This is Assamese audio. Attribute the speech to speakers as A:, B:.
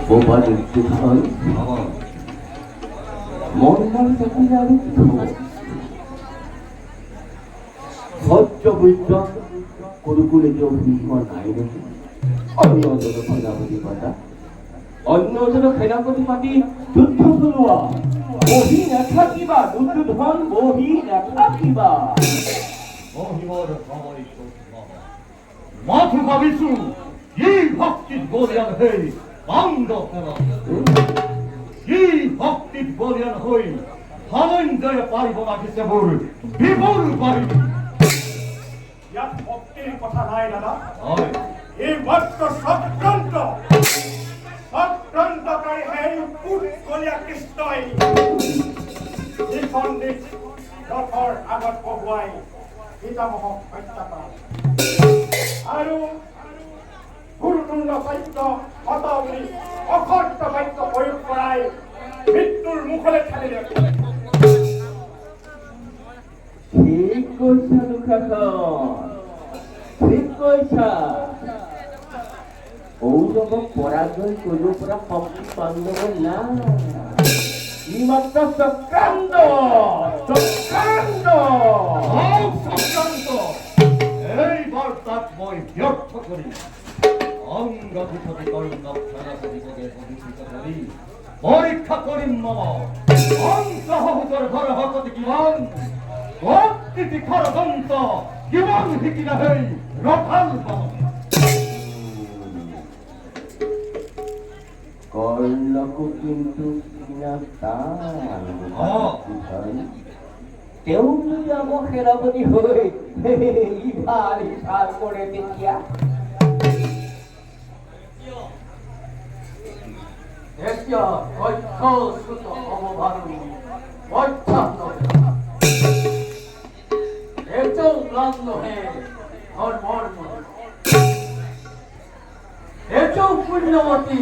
A: বোবাদের দুধন মন্দার চাকিলার ভদ্র বৈদ্য কুরুকুলে যে ভীষ্ম নাই নাকি অন্য সেনাপতি পাতা অন্য সেনাপতি পাতি যুদ্ধ চলোৱা বহি নাথাকিবা দুৰ্যোধন বহি নাথাকিবা
B: মহিমৰ সময় মাথো ভাবিছো এই ভক্তিত বলিয়ান হৈ পাণ্ডৱ এই ভক্তিত বলিয়ান হৈ ধনঞ্জয় পাৰিব লাগিছে মোৰ বিপুল বাহিনী
C: ইয়াত ভক্তিৰ কথা নাই দাদা
B: হয়
C: এই মাত্ৰ চক্ৰান্তকাৰী সেই পুতকলীয়া কৃষ্ণই যিখন নিজ ৰথৰ আগত বহুৱাই পিতামহক হত্যা কৰা আৰু গুৰুতুণ্ড সত্য হত বুলি অসত্য বাক্য প্ৰয়োগ কৰাই মৃত্যুৰ মুখলৈ ঠেলিলে।
A: ঠিক কৈছা দুখাখন ঠিক কৈছা কৌৰৱক পৰাজয় কৰিব পৰা শক্তি পাণ্ডৱৰ নাই ই মাত্ৰ চক্ৰান্ত চক্ৰান্ত
B: চক্ৰান্ত এই বাৰ্তাক মই ব্যৰ্থ কৰিম অংগীপতি কৰ্ণক সেনাপতিপদে অধিষ্ঠিত কৰি পৰীক্ষা কৰিম মম অন্তঃসহোদৰ ঘৰ ভকতি কিমান ভক্তি খৰদন্ত কিমান শিকিলা হৈ ৰথাল মম
A: কৰ্ণকো কিন্তু কিনা টান তেওঁ যদি আমাৰ সেনাপতি হৈ ইফাল সিফাল কৰে তেতিয়া পুণ্যমতী